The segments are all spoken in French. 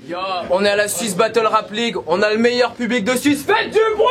Yo, on est à la Swiss Battle Rap League, on a le meilleur public de Suisse, faites du bruit!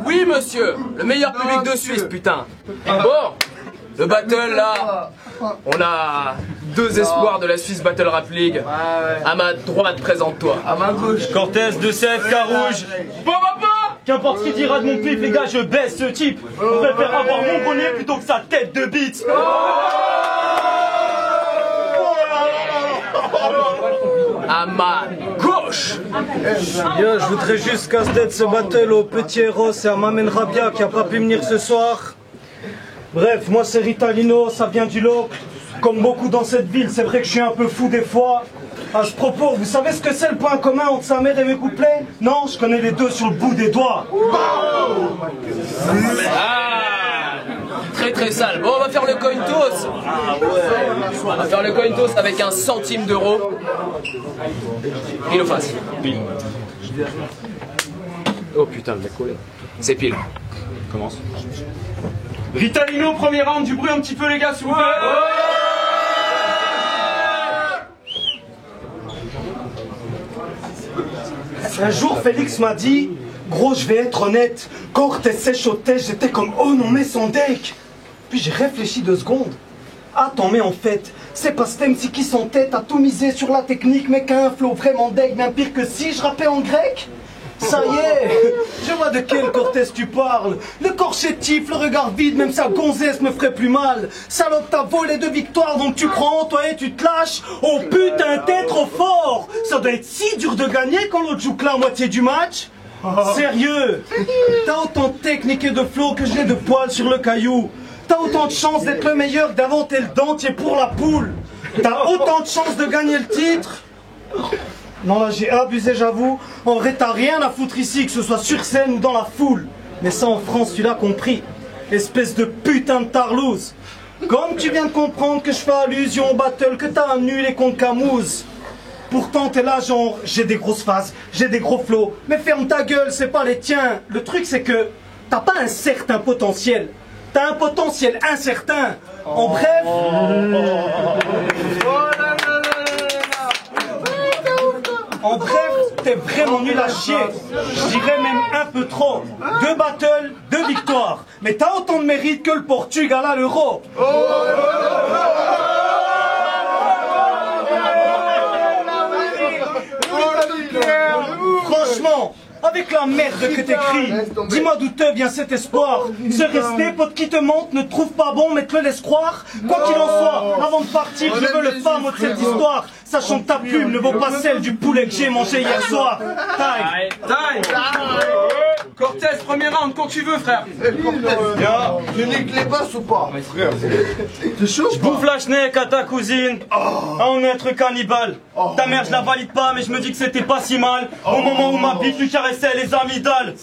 Oui monsieur, le meilleur public de Suisse, putain. Bon, le battle là, on a deux espoirs de la Swiss Battle Rap League. À ma droite, présente-toi. À ma gauche, Cortez, 2-7, Carouge. Bon papa. Qu'importe ce qu'il dira de mon pif, les gars, je baisse ce type. Je préfère avoir mon bonnet plutôt que sa tête de bite. À ma gauche. Yo, je voudrais juste casse-tête ce battle au petit héros, c'est à Mamen Rabia qui a pas pu venir ce soir. Bref, moi c'est Ritalino, ça vient du lot. Comme beaucoup dans cette ville, c'est vrai que je suis un peu fou des fois. À ce propos, vous savez ce que c'est le point commun entre sa mère et mes couplets? Non, je connais les deux sur le bout des doigts. Très sale. Bon, on va faire le coin toss. On va faire le coin toss avec 1 centime d'euro. Pile ou face? Pile. Oh putain, le mec collé. C'est pile. Commence. Ritalino, premier round, du bruit un petit peu les gars, s'il vous plaît. Un jour, Félix m'a dit, gros, je vais être honnête, quand t'es sèche au test, j'étais comme, oh non, mais son deck. Puis j'ai réfléchi 2 secondes. Attends, mais en fait, c'est pas Stemsi qui s'entête à tout miser sur la technique, mais qu'un flow vraiment deck, bien pire que si je rappais en grec. Ça y est, je vois de quel Cortez tu parles. Le corps chétif, le regard vide, même sa gonzesse me ferait plus mal. Salope, t'as volé 2 victoires, donc tu crois en toi et tu te lâches. Oh putain, t'es trop fort. Ça doit être si dur de gagner quand l'autre joue que la moitié du match. Sérieux, t'as autant de technique et de flow que je l'ai de poils sur le caillou. T'as autant de chance d'être le meilleur, d'inventer le dentier pour la poule. T'as autant de chance de gagner le titre. Non là j'ai abusé, j'avoue. En vrai t'as rien à foutre ici, que ce soit sur scène ou dans la foule. Mais ça en France tu l'as compris. Espèce de putain de tarlouse. Comme tu viens de comprendre que je fais allusion au battle que t'as annulé contre Camouze. Pourtant t'es là genre, j'ai des grosses faces, j'ai des gros flots. Mais ferme ta gueule, c'est pas les tiens. Le truc c'est que t'as pas un certain potentiel. T'as un potentiel incertain. En bref... En bref, t'es vraiment nul à chier. Je dirais même un peu trop. 2 battles, 2 victoires. Mais t'as autant de mérite que le Portugal à l'Euro. Franchement, avec la merde que t'écris, dis-moi d'où te vient cet espoir. Se rester, pote qui te monte, ne te trouve pas bon, mais te le laisse croire. Quoi qu'il en soit, avant de partir, je veux le fin mot de cette histoire. Sachant que ta plume ne vaut pas celle du poulet que j'ai mangé hier soir. Taille. Cortez, premier round, quand tu veux, frère. tu niques les basses ou pas? T'es chaud? Je bouffe la schneck à ta cousine. On est un truc cannibale. Ta mère, je la valide pas, mais je me dis que c'était pas si mal. Au moment où ma bite lui caressait les amygdales.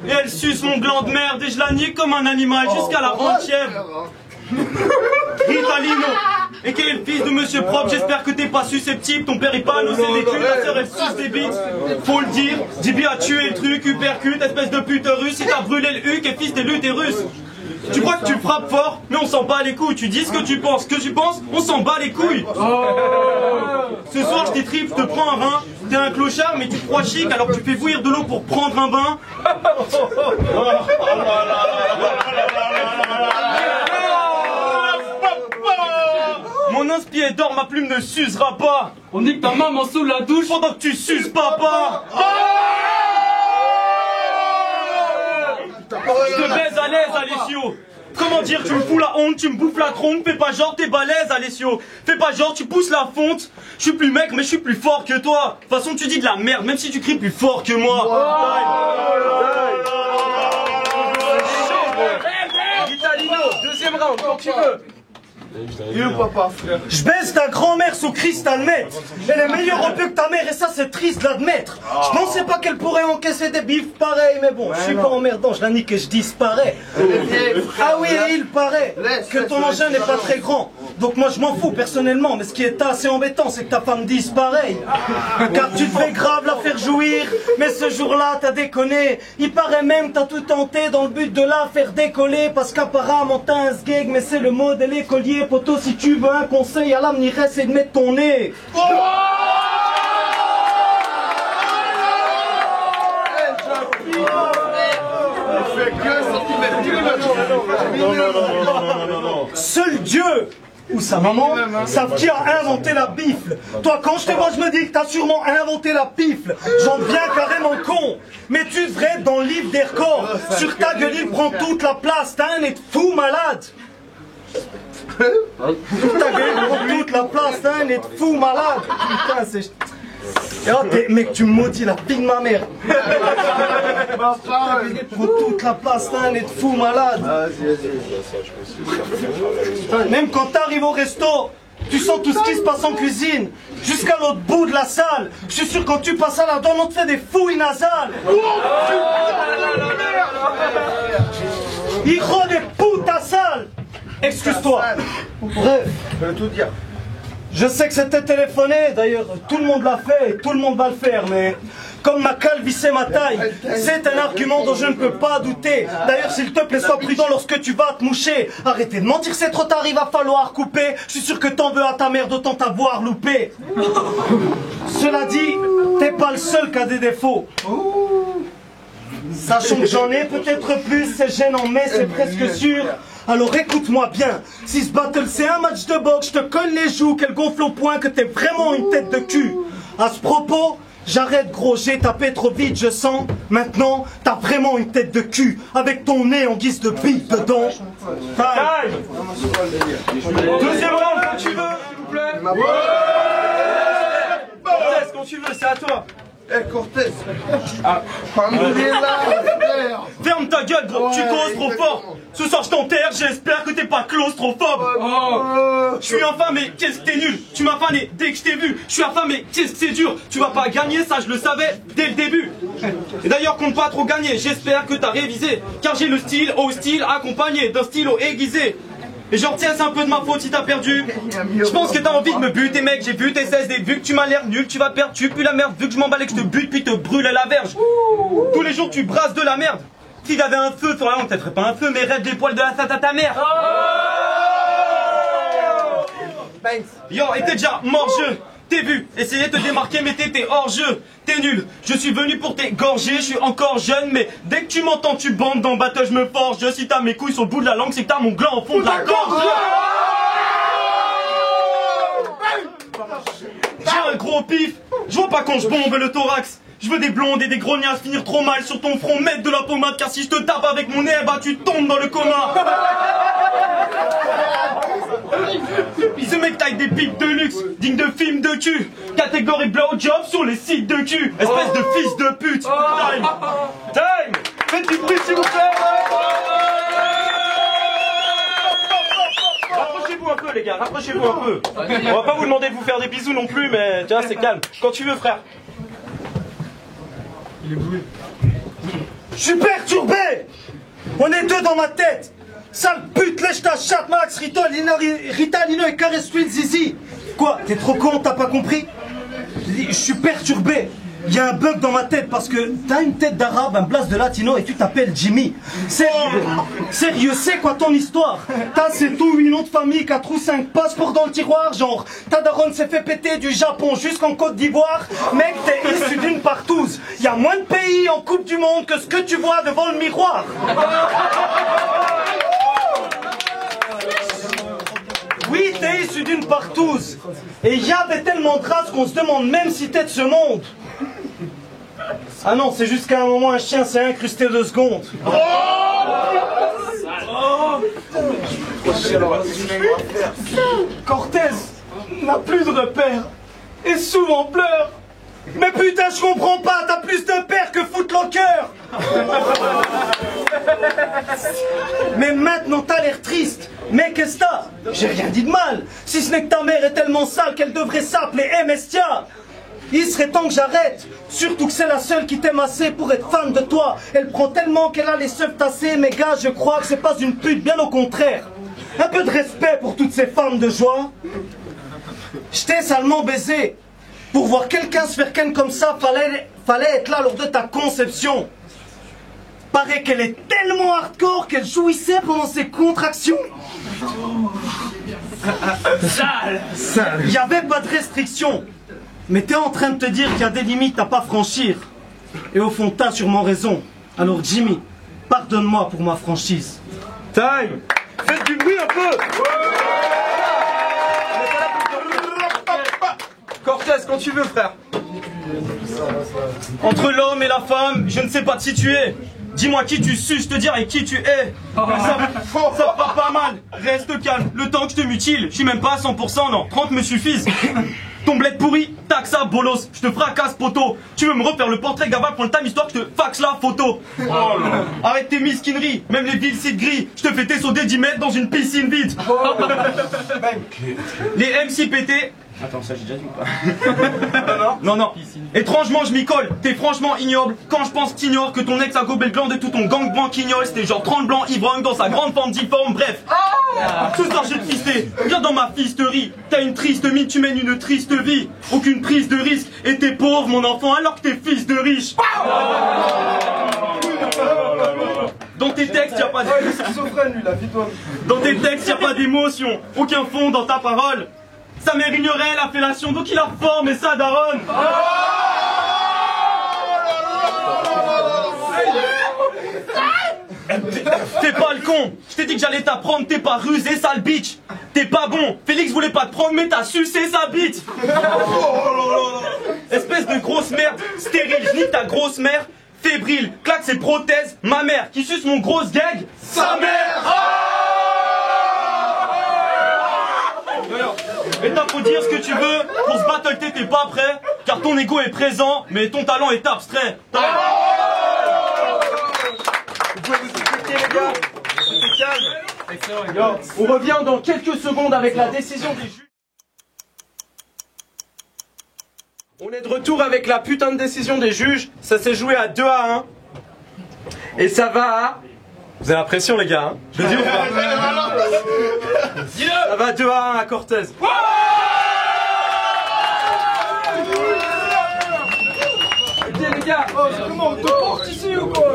Et elle suce mon gland de merde et je la nique comme un animal jusqu'à la rendre chèvre. Ritalino, et qui est le fils de Monsieur Propre, j'espère que t'es pas susceptible, ton père est pas annoncé des culs, ta sœur elle suce des bites. Faut le dire, Jibi a tué le truc, uppercut, espèce de pute russe, il t'a brûlé le huc et fils de l'utérus. Tu crois que tu frappes fort, mais on s'en bat les couilles, tu dis ce que tu penses, on s'en bat les couilles. Ce soir je t'étripe, je te prends un rein, t'es un clochard mais tu te crois chic alors que tu fais bouillir de l'eau pour prendre un bain. 15 pieds d'or, ma plume ne s'usera pas. On dit que ta maman sous la douche pendant que tu suces papa. Je te baise à l'aise, Alessio. Comment dire, tu me fous la honte, tu me bouffes la trompe. Fais pas genre, t'es balèze, Alessio. Fais pas genre, tu pousses la fonte. Je suis plus mec, mais je suis plus fort que toi. De toute façon, tu dis de la merde, même si tu cries plus fort que moi. Vitalino, deuxième round, quand tu veux. Je baisse ta grand-mère sous cristal meth. Elle est meilleure au peu que ta mère et ça c'est triste de l'admettre. Je pensais pas qu'elle pourrait encaisser des bifs pareils, mais bon, je suis pas emmerdant, je la nique et je disparais. Ah oui, et il paraît que ton engin n'est pas très grand. Donc moi je m'en fous personnellement, mais ce qui est assez embêtant c'est que ta femme dise pareil. Car tu te fais grave la faire jouir, mais ce jour-là t'as déconné. Il paraît même que t'as tout tenté dans le but de la faire décoller. Parce qu'apparemment t'as un sgeg, mais c'est le modèle écolier. Poto, si tu veux un conseil à l'avenir, c'est de mettre ton nez. Seul Dieu ou sa maman savent qui a inventé la bifle. Toi, quand je te vois, je me dis que t'as sûrement inventé la pifle. J'en deviens carrément con. Mais tu devrais être dans le livre des records. Sur ta gueule, il prend toute la place. T'as un nez de fou malade. Ta gueule prend toute la place, t'as un nez de fou malade. Putain, c'est... Oh, mec, tu me maudis la fille de ma mère. Prends toute la place, t'as un nez de fou malade. Même quand t'arrives au resto, tu sens tout ce qui se passe en cuisine, jusqu'à l'autre bout de la salle. Je suis sûr quand tu passes à la douane, on te fait des fouilles nasales. Il rend des putes à salle. Excuse-toi. Bref, je vais tout dire. Je sais que c'était téléphoné, d'ailleurs tout le monde l'a fait et tout le monde va le faire, mais comme ma calvitie et ma taille, c'est un argument dont je ne peux pas douter. D'ailleurs s'il te plaît, sois prudent lorsque tu vas te moucher. Arrêtez de mentir, c'est trop tard, il va falloir couper. Je suis sûr que t'en veux à ta mère d'autant t'avoir loupé. Cela dit, t'es pas le seul qui a des défauts. Sachant que j'en ai peut-être plus, c'est gênant mais c'est presque sûr. Alors écoute-moi bien, si ce battle c'est un match de boxe, je te colle les joues, qu'elle gonfle au point que t'es vraiment une tête de cul. À ce propos, j'arrête gros, j'ai tapé trop vite, je sens. Maintenant, t'as vraiment une tête de cul, avec ton nez en guise de bite dedans. Time. Deuxième round quand tu veux, s'il vous plaît. Cortez, quand tu veux, c'est à toi. Eh Cortez. Ferme ta gueule, gros, tu causes trop fort. Ce soir je t'enterre, j'espère que t'es pas claustrophobe. Je suis infamé, qu'est-ce que t'es nul. Tu m'as fané dès que je t'ai vu. Je suis infamé, qu'est-ce que c'est dur. Tu vas pas gagner, ça je le savais dès le début. Et d'ailleurs compte pas trop gagner, j'espère que t'as révisé. Car j'ai le style hostile accompagné d'un stylo aiguisé. Et genre tiens, c'est un peu de ma faute si t'as perdu. Je pense que t'as envie de me buter mec, j'ai vu tes 16 et vu que tu m'as l'air nul, tu vas perdre, tu pues la merde. Vu que je m'emballe et que je te bute puis te brûle à la verge. Tous les jours tu brasses de la merde. Si t'avais un feu sur la langue, t'aimerais pas un feu, mais rêve des poils de la sainte à ta mère. Yo, et t'es déjà mort-jeu. T'es vu, essayez de te démarquer mais t'étais hors jeu. T'es nul, je suis venu pour t'égorger, je suis encore jeune. Mais dès que tu m'entends tu bandes dans battle, je me forge. Si t'as mes couilles sur le bout de la langue, c'est que t'as mon gland au fond de la gorge. J'ai un gros pif, je vois pas quand je bombe le thorax. Je veux des blondes et des grognasses finir trop mal sur ton front, mettre de la pommade. Car si je te tape avec mon nez, bah tu tombes dans le coma. Ce mec taille des pipes de luxe, digne de film de cul. Catégorie blowjob sur les sites de cul. Espèce de fils de pute. Time. Time. Faites du bruit s'il vous plaît. Rapprochez-vous un peu les gars, rapprochez-vous un peu. On va pas vous demander de vous faire des bisous non plus, mais tu vois c'est calme. Quand tu veux frère. Je suis perturbé. On est deux dans ma tête. Sale pute, lèche ta chatte, Max, Ritalino et caresse Sweet Zizi. Quoi, t'es trop con, t'as pas compris? Je suis perturbé. Il y a un bug dans ma tête parce que t'as une tête d'arabe, un blast de latino et tu t'appelles Jimmy. Sérieux, c'est quoi ton histoire? T'as c'est tout, 8 noms de famille, 4 ou 5 passeports dans le tiroir, genre ta daronne s'est fait péter du Japon jusqu'en Côte d'Ivoire. Mec, t'es issu d'une partouze. Il y a moins de pays en Coupe du Monde que ce que tu vois devant le miroir. Oui, t'es issu d'une partouze. Et y avait tellement de races qu'on se demande même si t'es de ce monde. Ah non, c'est juste qu'à un moment, un chien s'est incrusté 2 secondes. Cortez n'a plus de repères et souvent pleure. Mais putain, je comprends pas, t'as plus de pères que Footlocker. Mais maintenant t'as l'air triste. Mais qu'est-ce que t'as? J'ai rien dit de mal. Si ce n'est que ta mère est tellement sale qu'elle devrait s'appeler Mestia. Il serait temps que j'arrête. Surtout que c'est la seule qui t'aime assez pour être fan de toi. Elle prend tellement qu'elle a les seufs tassés. Mais gars, je crois que c'est pas une pute, bien au contraire. Un peu de respect pour toutes ces femmes de joie. Je t'ai salement baisé. Pour voir quelqu'un se faire ken comme ça, fallait être là lors de ta conception. Paraît qu'elle est tellement hardcore qu'elle jouissait pendant ses contractions. Sale. Il n'y avait pas de restriction. Mais t'es en train de te dire qu'il y a des limites à pas franchir. Et au fond, t'as sûrement raison. Alors Jimmy, pardonne-moi pour ma franchise. Time. Faites du bruit un peu. Cortez, quand tu veux, frère. Entre l'homme et la femme, je ne sais pas te situer. Dis-moi qui tu suces, je te dirai qui tu es. Ça part pas mal. Reste calme. Le temps que je te mutile, je suis même pas à 100%, non. 30 me suffisent. Ton bled pourri, taxa, bolos, je te fracasse, poteau. Tu veux me refaire le portrait, gava, prends le time, histoire que je te faxe la photo. Arrête tes mesquineries, même les villes sites gris. Je te fais tes sauts des 10 mètres dans une piscine vide. Les MC pétés. Attends, ça j'ai déjà dit ou pas? Non. Étrangement, je m'y colle. T'es franchement ignoble. Quand je pense que t'ignores que ton ex a gobé le gland de tout ton gang banquignol, c'était genre 30 blancs ivrogne dans sa grande forme difforme, bref. Tout ça, j'ai fisté. Viens dans ma fisterie. T'as une triste mine, tu mènes une triste vie. Aucune prise de risque. Et t'es pauvre, mon enfant, alors que t'es fils de riche. Dans tes textes, y'a pas Dans tes textes, y'a pas d'émotion. Aucun fond dans ta parole. Sa mère ignorait la fellation, donc il a formé sa daronne. T'es pas le con. Je t'ai dit que j'allais t'apprendre, t'es pas rusé, sale bitch. T'es pas bon. Félix voulait pas te prendre, mais t'as sucé sa bite. Espèce de grosse merde, stérile, je nique ta grosse mère. Fébrile, claque ses prothèses. Ma mère, qui suce mon grosse gag. Sa mère. Et t'as pour dire ce que tu veux, pour se battleter t'es pas prêt, car ton ego est présent, mais ton talent est abstrait. Vous pouvez vous expliquer les gars? C'est calme. On revient dans quelques secondes avec la décision des juges. On est de retour avec la putain de décision des juges, ça s'est joué à 2-1. Et ça va à... Vous avez la pression les gars, hein? Je le dis ou pas? Ça va 2-1 à Cortez. Ok les gars, oh, c'est comment on te porte ici ou quoi?